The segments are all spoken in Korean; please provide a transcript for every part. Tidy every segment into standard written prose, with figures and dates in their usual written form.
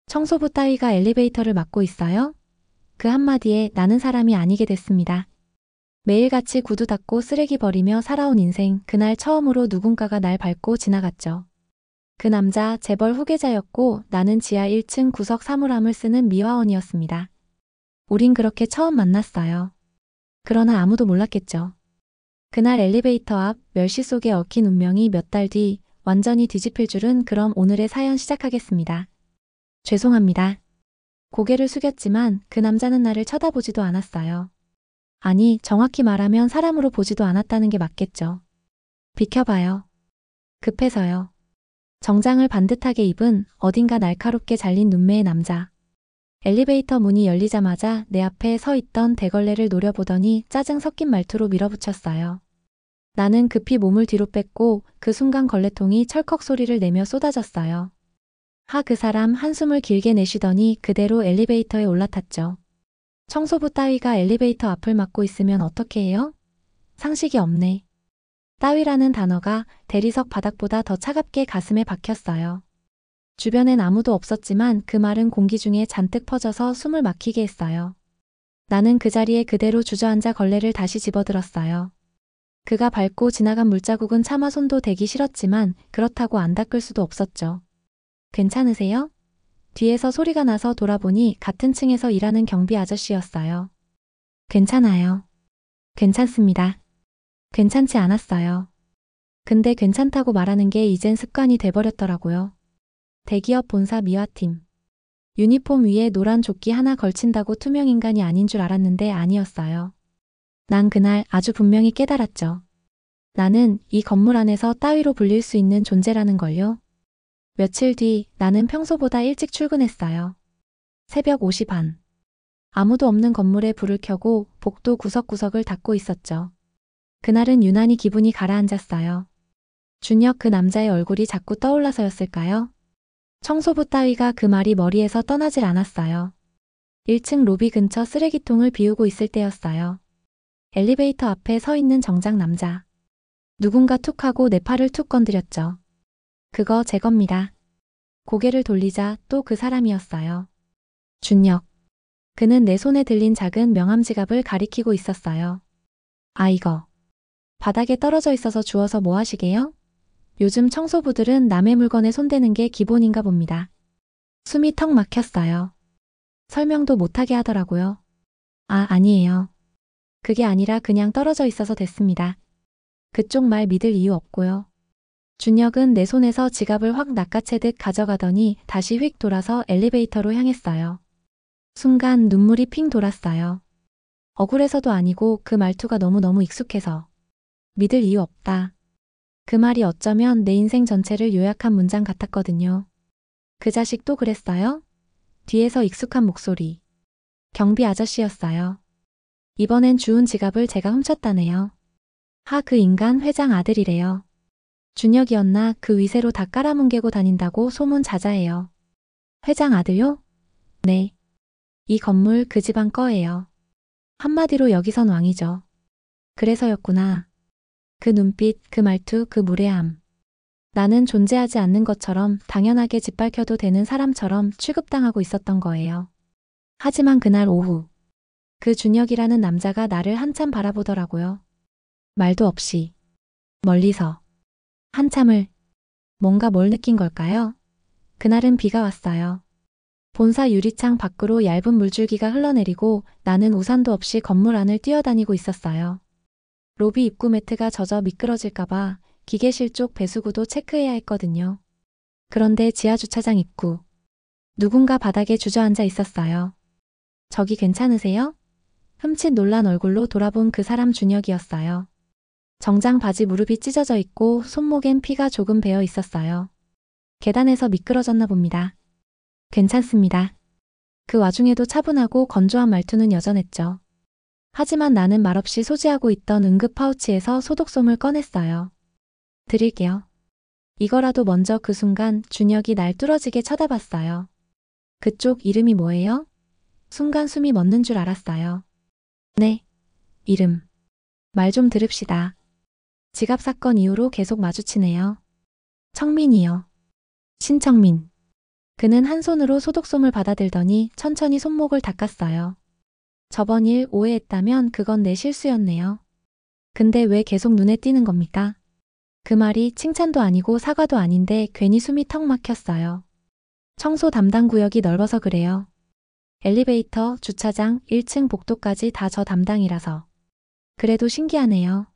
청소부 따위가 엘리베이터를 막고 있어요? 그 한마디에 나는 사람이 아니게 됐습니다. 매일같이 구두 닦고 쓰레기 버리며 살아온 인생, 그날 처음으로 누군가가 날 밟고 지나갔죠. 그 남자 재벌 후계자였고 나는 지하 1층 구석 사물함을 쓰는 미화원이었습니다. 우린 그렇게 처음 만났어요. 그러나 아무도 몰랐겠죠. 그날 엘리베이터 앞 멸시 속에 얽힌 운명이 몇 달 뒤 완전히 뒤집힐 줄은. 그럼 오늘의 사연 시작하겠습니다. 죄송합니다. 고개를 숙였지만 그 남자는 나를 쳐다보지도 않았어요. 아니, 정확히 말하면 사람으로 보지도 않았다는 게 맞겠죠. 비켜봐요. 급해서요. 정장을 반듯하게 입은 어딘가 날카롭게 잘린 눈매의 남자. 엘리베이터 문이 열리자마자 내 앞에 서 있던 대걸레를 노려보더니 짜증 섞인 말투로 밀어붙였어요. 나는 급히 몸을 뒤로 뺐고 그 순간 걸레통이 철컥 소리를 내며 쏟아졌어요. 그 사람 한숨을 길게 내쉬더니 그대로 엘리베이터에 올라탔죠. 청소부 따위가 엘리베이터 앞을 막고 있으면 어떻게 해요? 상식이 없네. 따위라는 단어가 대리석 바닥보다 더 차갑게 가슴에 박혔어요. 주변엔 아무도 없었지만 그 말은 공기 중에 잔뜩 퍼져서 숨을 막히게 했어요. 나는 그 자리에 그대로 주저앉아 걸레를 다시 집어들었어요. 그가 밟고 지나간 물자국은 차마 손도 대기 싫었지만 그렇다고 안 닦을 수도 없었죠. 괜찮으세요? 뒤에서 소리가 나서 돌아보니 같은 층에서 일하는 경비 아저씨였어요. 괜찮아요. 괜찮습니다. 괜찮지 않았어요. 근데 괜찮다고 말하는 게 이젠 습관이 돼버렸더라고요. 대기업 본사 미화팀. 유니폼 위에 노란 조끼 하나 걸친다고 투명인간이 아닌 줄 알았는데 아니었어요. 난 그날 아주 분명히 깨달았죠. 나는 이 건물 안에서 따위로 불릴 수 있는 존재라는 걸요. 며칠 뒤 나는 평소보다 일찍 출근했어요. 새벽 5시 반. 아무도 없는 건물에 불을 켜고 복도 구석구석을 닦고 있었죠. 그날은 유난히 기분이 가라앉았어요. 준혁 그 남자의 얼굴이 자꾸 떠올라서였을까요? 청소부 따위가 그 말이 머리에서 떠나질 않았어요. 1층 로비 근처 쓰레기통을 비우고 있을 때였어요. 엘리베이터 앞에 서 있는 정장 남자. 누군가 툭 하고 내 팔을 툭 건드렸죠. 그거 제 겁니다. 고개를 돌리자 또 그 사람이었어요. 준혁. 그는 내 손에 들린 작은 명함 지갑을 가리키고 있었어요. 이거. 바닥에 떨어져 있어서 주워서 뭐 하시게요? 요즘 청소부들은 남의 물건에 손대는 게 기본인가 봅니다. 숨이 턱 막혔어요. 설명도 못하게 하더라고요. 아니에요. 그게 아니라 그냥 떨어져 있어서 됐습니다. 그쪽 말 믿을 이유 없고요. 준혁은 내 손에서 지갑을 확 낚아채듯 가져가더니 다시 휙 돌아서 엘리베이터로 향했어요. 순간 눈물이 핑 돌았어요. 억울해서도 아니고 그 말투가 너무너무 익숙해서. 믿을 이유 없다. 그 말이 어쩌면 내 인생 전체를 요약한 문장 같았거든요. 그 자식 또 그랬어요? 뒤에서 익숙한 목소리. 경비 아저씨였어요. 이번엔 주운 지갑을 제가 훔쳤다네요. 그 인간 회장 아들이래요. 준혁이었나 그 위세로 다 깔아뭉개고 다닌다고 소문 자자해요. 회장 아들요? 네. 이 건물 그 집안 거예요. 한마디로 여기선 왕이죠. 그래서였구나. 그 눈빛, 그 말투, 그 무례함. 나는 존재하지 않는 것처럼 당연하게 짓밟혀도 되는 사람처럼 취급당하고 있었던 거예요. 하지만 그날 오후 그 준혁이라는 남자가 나를 한참 바라보더라고요. 말도 없이. 멀리서. 한참을. 뭔가 뭘 느낀 걸까요? 그날은 비가 왔어요. 본사 유리창 밖으로 얇은 물줄기가 흘러내리고 나는 우산도 없이 건물 안을 뛰어다니고 있었어요. 로비 입구 매트가 젖어 미끄러질까봐 기계실 쪽 배수구도 체크해야 했거든요. 그런데 지하주차장 입구. 누군가 바닥에 주저앉아 있었어요. 저기 괜찮으세요? 흠칫 놀란 얼굴로 돌아본 그 사람 준혁이었어요. 정장 바지 무릎이 찢어져 있고 손목엔 피가 조금 배어 있었어요. 계단에서 미끄러졌나 봅니다. 괜찮습니다. 그 와중에도 차분하고 건조한 말투는 여전했죠. 하지만 나는 말없이 소지하고 있던 응급 파우치에서 소독솜을 꺼냈어요. 드릴게요. 이거라도 먼저. 그 순간 준혁이 날 뚫어지게 쳐다봤어요. 그쪽 이름이 뭐예요? 순간 숨이 멎는 줄 알았어요. 네. 이름. 말 좀 들읍시다. 지갑 사건 이후로 계속 마주치네요. 청민이요. 신청민. 그는 한 손으로 소독솜을 받아들더니 천천히 손목을 닦았어요. 저번 일 오해했다면 그건 내 실수였네요. 근데 왜 계속 눈에 띄는 겁니까? 그 말이 칭찬도 아니고 사과도 아닌데 괜히 숨이 턱 막혔어요. 청소 담당 구역이 넓어서 그래요. 엘리베이터, 주차장, 1층 복도까지 다 저 담당이라서. 그래도 신기하네요.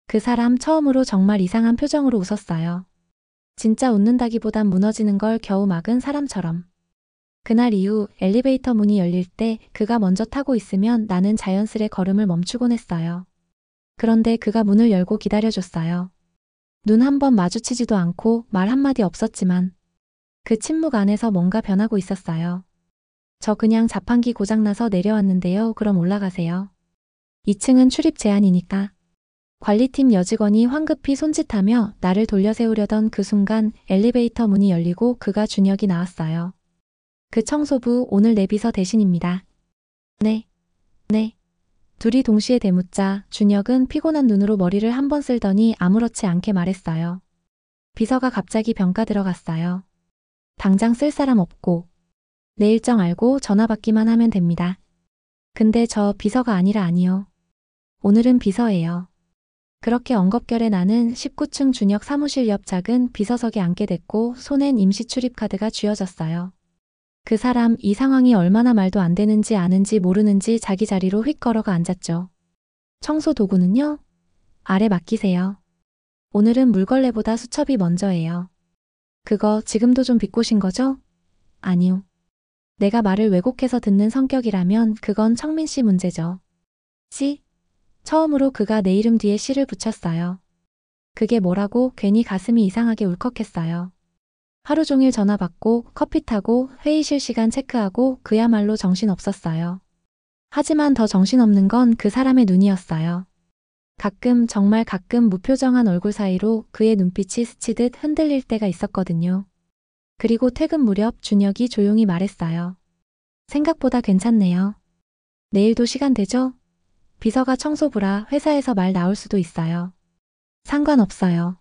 그 사람 처음으로 정말 이상한 표정으로 웃었어요. 진짜 웃는다기보단 무너지는 걸 겨우 막은 사람처럼. 그날 이후 엘리베이터 문이 열릴 때 그가 먼저 타고 있으면 나는 자연스레 걸음을 멈추곤 했어요. 그런데 그가 문을 열고 기다려줬어요. 눈 한 번 마주치지도 않고 말 한마디 없었지만 그 침묵 안에서 뭔가 변하고 있었어요. 저 그냥 자판기 고장나서 내려왔는데요. 그럼 올라가세요. 2층은 출입 제한이니까. 관리팀 여직원이 황급히 손짓하며 나를 돌려세우려던 그 순간 엘리베이터 문이 열리고 그가 준혁이 나왔어요. 그 청소부 오늘 내 비서 대신입니다. 네. 둘이 동시에 대묻자 준혁은 피곤한 눈으로 머리를 한번 쓸더니 아무렇지 않게 말했어요. 비서가 갑자기 병가 들어갔어요. 당장 쓸 사람 없고 내 일정 알고 전화 받기만 하면 됩니다. 근데 저 비서가 아니라 아니요. 오늘은 비서예요. 그렇게 엉겁결에 나는 19층 준혁 사무실 옆 작은 비서석에 앉게 됐고 손엔 임시 출입 카드가 쥐어졌어요. 그 사람 이 상황이 얼마나 말도 안 되는지 아는지 모르는지 자기 자리로 휙 걸어가 앉았죠. 청소 도구는요? 아래 맡기세요. 오늘은 물걸레보다 수첩이 먼저예요. 그거 지금도 좀 비꼬신 거죠? 아니요. 내가 말을 왜곡해서 듣는 성격이라면 그건 청민 씨 문제죠. 씨? 처음으로 그가 내 이름 뒤에 씨를 붙였어요. 그게 뭐라고 괜히 가슴이 이상하게 울컥했어요. 하루 종일 전화 받고 커피 타고 회의실 시간 체크하고 그야말로 정신없었어요. 하지만 더 정신없는 건 그 사람의 눈이었어요. 가끔 정말 가끔 무표정한 얼굴 사이로 그의 눈빛이 스치듯 흔들릴 때가 있었거든요. 그리고 퇴근 무렵 준혁이 조용히 말했어요. 생각보다 괜찮네요. 내일도 시간 되죠? 비서가 청소부라 회사에서 말 나올 수도 있어요. 상관없어요.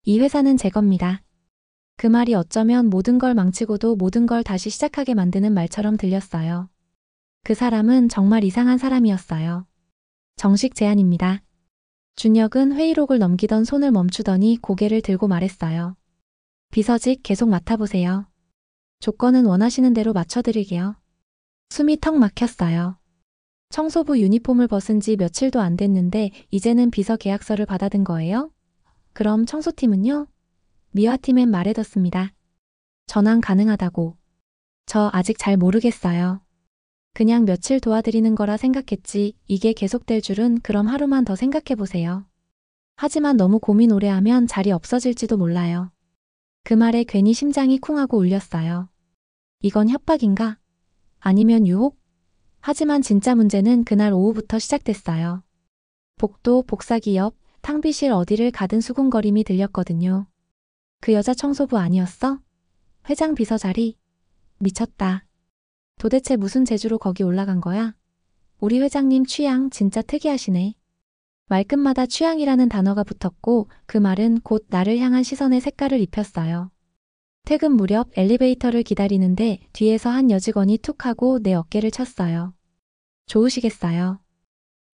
이 회사는 제 겁니다. 그 말이 어쩌면 모든 걸 망치고도 모든 걸 다시 시작하게 만드는 말처럼 들렸어요. 그 사람은 정말 이상한 사람이었어요. 정식 제안입니다. 준혁은 회의록을 넘기던 손을 멈추더니 고개를 들고 말했어요. 비서직 계속 맡아보세요. 조건은 원하시는 대로 맞춰드릴게요. 숨이 턱 막혔어요. 청소부 유니폼을 벗은 지 며칠도 안 됐는데 이제는 비서 계약서를 받아든 거예요? 그럼 청소팀은요? 미화팀엔 말해뒀습니다. 전환 가능하다고. 저 아직 잘 모르겠어요. 그냥 며칠 도와드리는 거라 생각했지 이게 계속될 줄은 그럼 하루만 더 생각해보세요. 하지만 너무 고민 오래 하면 자리 없어질지도 몰라요. 그 말에 괜히 심장이 쿵하고 울렸어요. 이건 협박인가? 아니면 유혹? 하지만 진짜 문제는 그날 오후부터 시작됐어요. 복도, 복사기 옆, 탕비실 어디를 가든 수군거림이 들렸거든요. 그 여자 청소부 아니었어? 회장 비서 자리? 미쳤다. 도대체 무슨 재주로 거기 올라간 거야? 우리 회장님 취향 진짜 특이하시네. 말끝마다 취향이라는 단어가 붙었고 그 말은 곧 나를 향한 시선의 색깔을 입혔어요. 퇴근 무렵 엘리베이터를 기다리는데 뒤에서 한 여직원이 툭 하고 내 어깨를 쳤어요. 좋으시겠어요.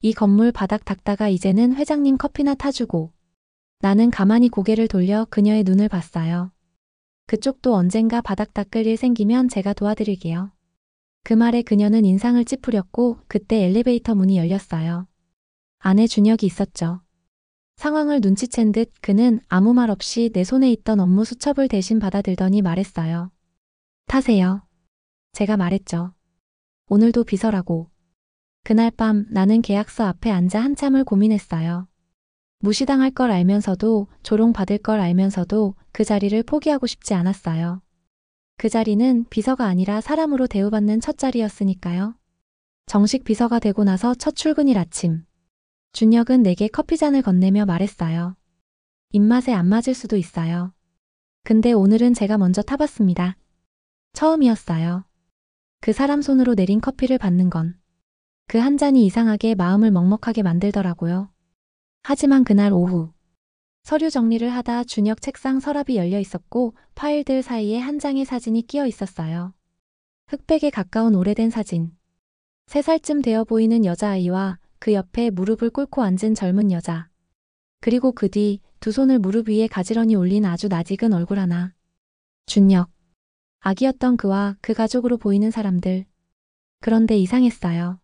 이 건물 바닥 닦다가 이제는 회장님 커피나 타주고. 나는 가만히 고개를 돌려 그녀의 눈을 봤어요. 그쪽도 언젠가 바닥 닦을 일 생기면 제가 도와드릴게요. 그 말에 그녀는 인상을 찌푸렸고 그때 엘리베이터 문이 열렸어요. 안에 준혁이 있었죠. 상황을 눈치챈 듯 그는 아무 말 없이 내 손에 있던 업무 수첩을 대신 받아들더니 말했어요. 타세요. 제가 말했죠. 오늘도 비서라고. 그날 밤 나는 계약서 앞에 앉아 한참을 고민했어요. 무시당할 걸 알면서도 조롱받을 걸 알면서도 그 자리를 포기하고 싶지 않았어요. 그 자리는 비서가 아니라 사람으로 대우받는 첫 자리였으니까요. 정식 비서가 되고 나서 첫 출근일 아침. 준혁은 내게 커피잔을 건네며 말했어요. 입맛에 안 맞을 수도 있어요. 근데 오늘은 제가 먼저 타봤습니다. 처음이었어요. 그 사람 손으로 내린 커피를 받는 건. 그 한 잔이 이상하게 마음을 먹먹하게 만들더라고요. 하지만 그날 오후 서류 정리를 하다 준혁 책상 서랍이 열려 있었고 파일들 사이에 한 장의 사진이 끼어 있었어요. 흑백에 가까운 오래된 사진. 3살쯤 되어 보이는 여자아이와 그 옆에 무릎을 꿇고 앉은 젊은 여자. 그리고 그 뒤 두 손을 무릎 위에 가지런히 올린 아주 낯익은 얼굴 하나. 준혁. 아기였던 그와 그 가족으로 보이는 사람들. 그런데 이상했어요.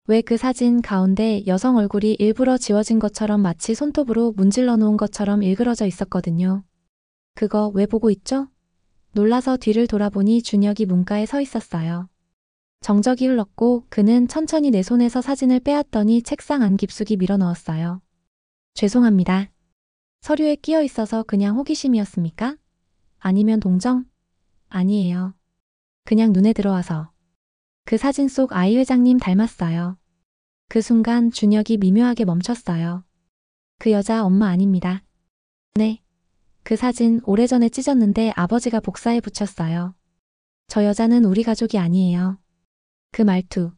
왜 그 사진 가운데 여성 얼굴이 일부러 지워진 것처럼 마치 손톱으로 문질러 놓은 것처럼 일그러져 있었거든요. 그거 왜 보고 있죠? 놀라서 뒤를 돌아보니 준혁이 문가에 서 있었어요. 정적이 흘렀고 그는 천천히 내 손에서 사진을 빼앗더니 책상 안 깊숙이 밀어넣었어요. 죄송합니다. 서류에 끼어 있어서 그냥 호기심이었습니까? 아니면 동정? 아니에요. 그냥 눈에 들어와서. 그 사진 속 아이 회장님 닮았어요. 그 순간 준혁이 미묘하게 멈췄어요. 그 여자 엄마 아닙니다. 네. 그 사진 오래전에 찢었는데 아버지가 복사해 붙였어요. 저 여자는 우리 가족이 아니에요. 그 말투.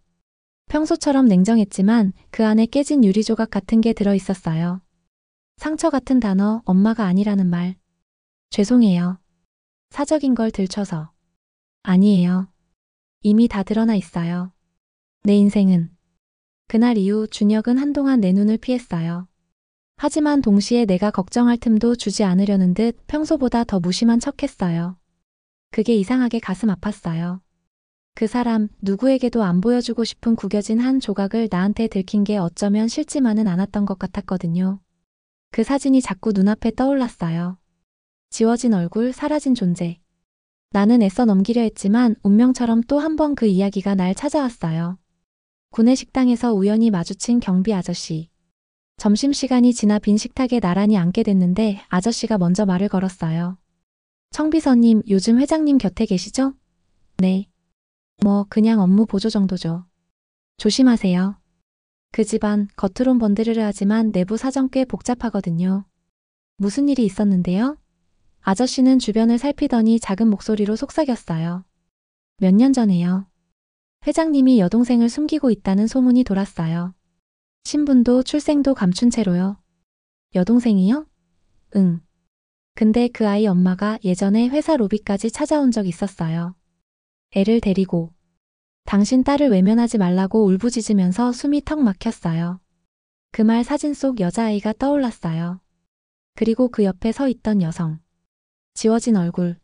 평소처럼 냉정했지만 그 안에 깨진 유리 조각 같은 게 들어 있었어요. 상처 같은 단어, 엄마가 아니라는 말. 죄송해요. 사적인 걸 들춰서. 아니에요. 이미 다 드러나 있어요. 내 인생은. 그날 이후 준혁은 한동안 내 눈을 피했어요. 하지만 동시에 내가 걱정할 틈도 주지 않으려는 듯 평소보다 더 무심한 척했어요. 그게 이상하게 가슴 아팠어요. 그 사람 누구에게도 안 보여주고 싶은 구겨진 한 조각을 나한테 들킨 게 어쩌면 싫지만은 않았던 것 같았거든요. 그 사진이 자꾸 눈앞에 떠올랐어요. 지워진 얼굴, 사라진 존재. 나는 애써 넘기려 했지만 운명처럼 또 한 번 그 이야기가 날 찾아왔어요. 구내 식당에서 우연히 마주친 경비 아저씨. 점심시간이 지나 빈 식탁에 나란히 앉게 됐는데 아저씨가 먼저 말을 걸었어요. 청비서님, 요즘 회장님 곁에 계시죠? 네. 뭐 그냥 업무 보조 정도죠. 조심하세요. 그 집안 겉으론 번드르르하지만 내부 사정 꽤 복잡하거든요. 무슨 일이 있었는데요? 아저씨는 주변을 살피더니 작은 목소리로 속삭였어요. 몇 년 전에요. 회장님이 여동생을 숨기고 있다는 소문이 돌았어요. 신분도 출생도 감춘 채로요. 여동생이요? 응. 근데 그 아이 엄마가 예전에 회사 로비까지 찾아온 적 있었어요. 애를 데리고. 당신 딸을 외면하지 말라고 울부짖으면서 숨이 턱 막혔어요. 그 말 사진 속 여자아이가 떠올랐어요. 그리고 그 옆에 서 있던 여성. 지워진 얼굴.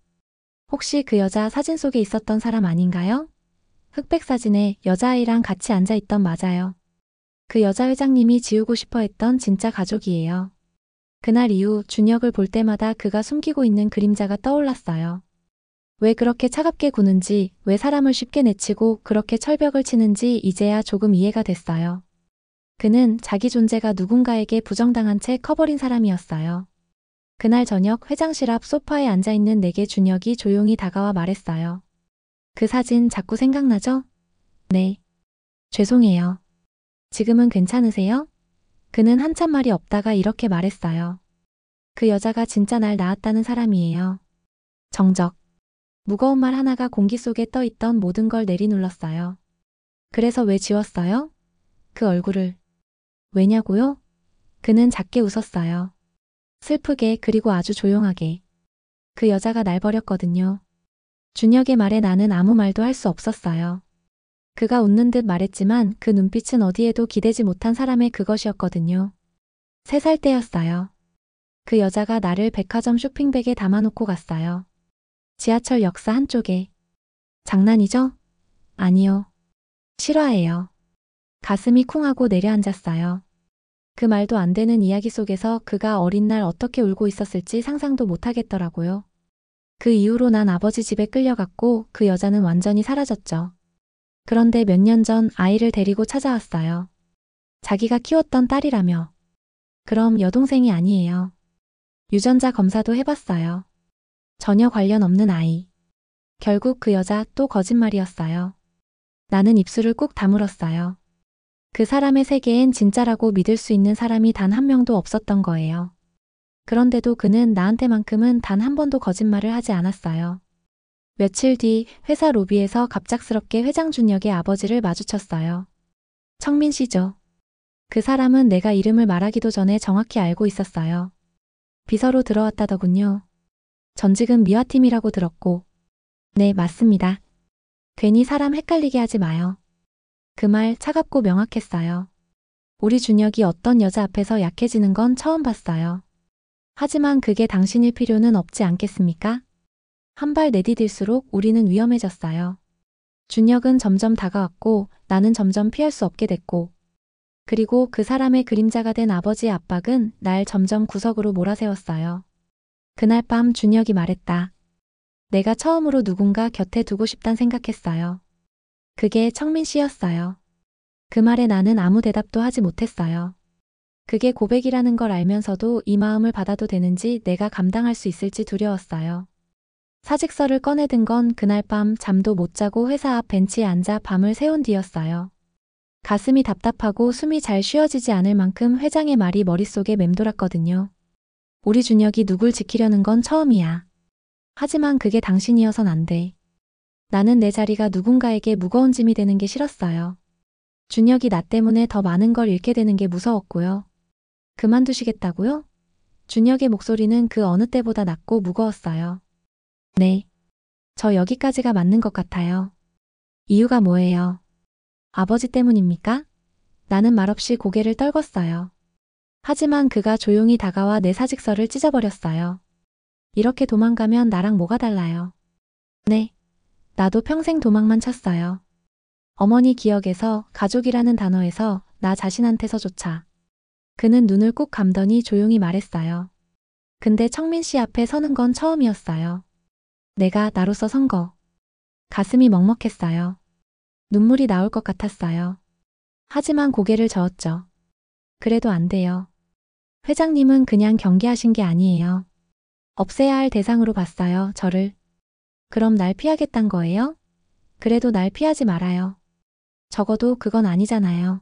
혹시 그 여자 사진 속에 있었던 사람 아닌가요? 흑백 사진에 여자아이랑 같이 앉아있던 맞아요. 그 여자 회장님이 지우고 싶어 했던 진짜 가족이에요. 그날 이후 준혁을 볼 때마다 그가 숨기고 있는 그림자가 떠올랐어요. 왜 그렇게 차갑게 구는지, 왜 사람을 쉽게 내치고 그렇게 철벽을 치는지 이제야 조금 이해가 됐어요. 그는 자기 존재가 누군가에게 부정당한 채 커버린 사람이었어요. 그날 저녁 회장실 앞 소파에 앉아있는 내게 준혁이 조용히 다가와 말했어요. 그 사진 자꾸 생각나죠? 네. 죄송해요. 지금은 괜찮으세요? 그는 한참 말이 없다가 이렇게 말했어요. 그 여자가 진짜 날 낳았다는 사람이에요. 정적. 무거운 말 하나가 공기 속에 떠있던 모든 걸 내리눌렀어요. 그래서 왜 지웠어요? 그 얼굴을. 왜냐고요? 그는 작게 웃었어요. 슬프게 그리고 아주 조용하게. 그 여자가 날 버렸거든요. 준혁의 말에 나는 아무 말도 할 수 없었어요. 그가 웃는 듯 말했지만 그 눈빛은 어디에도 기대지 못한 사람의 그것이었거든요. 3살 때였어요. 그 여자가 나를 백화점 쇼핑백에 담아놓고 갔어요. 지하철 역사 한쪽에. 장난이죠? 아니요. 실화예요. 가슴이 쿵하고 내려앉았어요. 그 말도 안 되는 이야기 속에서 그가 어린 날 어떻게 울고 있었을지 상상도 못하겠더라고요. 그 이후로 난 아버지 집에 끌려갔고 그 여자는 완전히 사라졌죠. 그런데 몇 년 전 아이를 데리고 찾아왔어요. 자기가 키웠던 딸이라며. 그럼 여동생이 아니에요. 유전자 검사도 해봤어요. 전혀 관련 없는 아이. 결국 그 여자 또 거짓말이었어요. 나는 입술을 꾹 다물었어요. 그 사람의 세계엔 진짜라고 믿을 수 있는 사람이 단 한 명도 없었던 거예요. 그런데도 그는 나한테만큼은 단 한 번도 거짓말을 하지 않았어요. 며칠 뒤 회사 로비에서 갑작스럽게 회장 준혁의 아버지를 마주쳤어요. 청민 씨죠. 그 사람은 내가 이름을 말하기도 전에 정확히 알고 있었어요. 비서로 들어왔다더군요. 전직은 미화팀이라고 들었고. 네, 맞습니다. 괜히 사람 헷갈리게 하지 마요. 그 말 차갑고 명확했어요. 우리 준혁이 어떤 여자 앞에서 약해지는 건 처음 봤어요. 하지만 그게 당신일 필요는 없지 않겠습니까? 한 발 내디딜수록 우리는 위험해졌어요. 준혁은 점점 다가왔고 나는 점점 피할 수 없게 됐고 그리고 그 사람의 그림자가 된 아버지의 압박은 날 점점 구석으로 몰아세웠어요. 그날 밤 준혁이 말했다. 내가 처음으로 누군가 곁에 두고 싶단 생각했어요. 그게 청민 씨였어요. 그 말에 나는 아무 대답도 하지 못했어요. 그게 고백이라는 걸 알면서도 이 마음을 받아도 되는지 내가 감당할 수 있을지 두려웠어요. 사직서를 꺼내든 건 그날 밤 잠도 못 자고 회사 앞 벤치에 앉아 밤을 새운 뒤였어요. 가슴이 답답하고 숨이 잘 쉬어지지 않을 만큼 회장의 말이 머릿속에 맴돌았거든요. 우리 준혁이 누굴 지키려는 건 처음이야. 하지만 그게 당신이어선 안 돼. 나는 내 자리가 누군가에게 무거운 짐이 되는 게 싫었어요. 준혁이 나 때문에 더 많은 걸 잃게 되는 게 무서웠고요. 그만두시겠다고요? 준혁의 목소리는 그 어느 때보다 낮고 무거웠어요. 네. 저 여기까지가 맞는 것 같아요. 이유가 뭐예요? 아버지 때문입니까? 나는 말없이 고개를 떨궜어요. 하지만 그가 조용히 다가와 내 사직서를 찢어버렸어요. 이렇게 도망가면 나랑 뭐가 달라요? 네. 나도 평생 도망만 쳤어요. 어머니 기억에서 가족이라는 단어에서 나 자신한테서조차. 그는 눈을 꾹 감더니 조용히 말했어요. 근데 청민 씨 앞에 서는 건 처음이었어요. 내가 나로서 선 거. 가슴이 먹먹했어요. 눈물이 나올 것 같았어요. 하지만 고개를 저었죠. 그래도 안 돼요. 회장님은 그냥 경계하신 게 아니에요. 없애야 할 대상으로 봤어요, 저를. 그럼 날 피하겠단 거예요? 그래도 날 피하지 말아요. 적어도 그건 아니잖아요.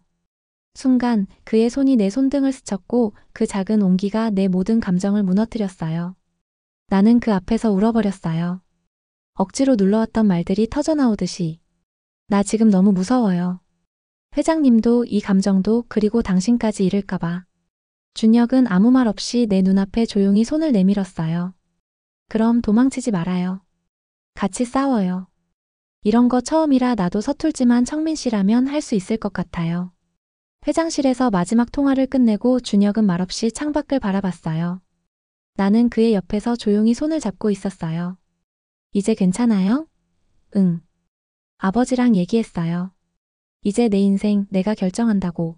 순간 그의 손이 내 손등을 스쳤고 그 작은 온기가 내 모든 감정을 무너뜨렸어요. 나는 그 앞에서 울어버렸어요. 억지로 눌러왔던 말들이 터져나오듯이. 나 지금 너무 무서워요. 회장님도 이 감정도 그리고 당신까지 잃을까봐. 준혁은 아무 말 없이 내 눈앞에 조용히 손을 내밀었어요. 그럼 도망치지 말아요. 같이 싸워요. 이런 거 처음이라 나도 서툴지만 청민 씨라면 할 수 있을 것 같아요. 회장실에서 마지막 통화를 끝내고 준혁은 말없이 창밖을 바라봤어요. 나는 그의 옆에서 조용히 손을 잡고 있었어요. 이제 괜찮아요? 응. 아버지랑 얘기했어요. 이제 내 인생 내가 결정한다고.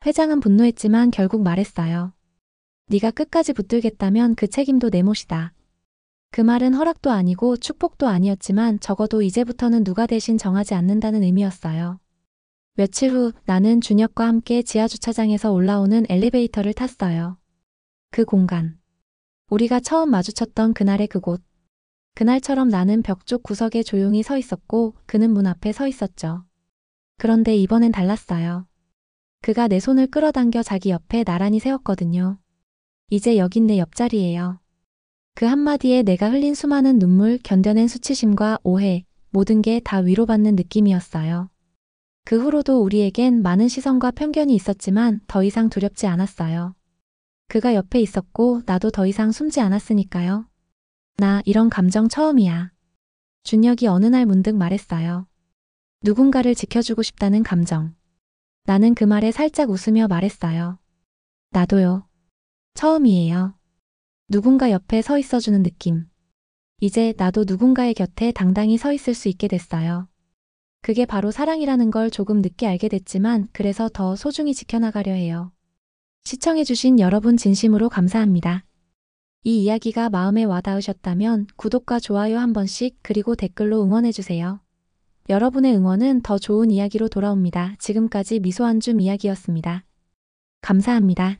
회장은 분노했지만 결국 말했어요. 네가 끝까지 붙들겠다면 그 책임도 내 몫이다. 그 말은 허락도 아니고 축복도 아니었지만 적어도 이제부터는 누가 대신 정하지 않는다는 의미였어요. 며칠 후 나는 준혁과 함께 지하주차장에서 올라오는 엘리베이터를 탔어요. 그 공간. 우리가 처음 마주쳤던 그날의 그곳. 그날처럼 나는 벽 쪽 구석에 조용히 서 있었고 그는 문 앞에 서 있었죠. 그런데 이번엔 달랐어요. 그가 내 손을 끌어당겨 자기 옆에 나란히 세웠거든요. 이제 여긴 내 옆자리예요. 그 한마디에 내가 흘린 수많은 눈물, 견뎌낸 수치심과 오해, 모든 게 다 위로받는 느낌이었어요. 그 후로도 우리에겐 많은 시선과 편견이 있었지만 더 이상 두렵지 않았어요. 그가 옆에 있었고 나도 더 이상 숨지 않았으니까요. 나 이런 감정 처음이야. 준혁이 어느 날 문득 말했어요. 누군가를 지켜주고 싶다는 감정. 나는 그 말에 살짝 웃으며 말했어요. 나도요. 처음이에요. 누군가 옆에 서 있어주는 느낌. 이제 나도 누군가의 곁에 당당히 서 있을 수 있게 됐어요. 그게 바로 사랑이라는 걸 조금 늦게 알게 됐지만 그래서 더 소중히 지켜나가려 해요. 시청해주신 여러분 진심으로 감사합니다. 이 이야기가 마음에 와닿으셨다면 구독과 좋아요 한 번씩 그리고 댓글로 응원해주세요. 여러분의 응원은 더 좋은 이야기로 돌아옵니다. 지금까지 미소한줌 이야기였습니다. 감사합니다.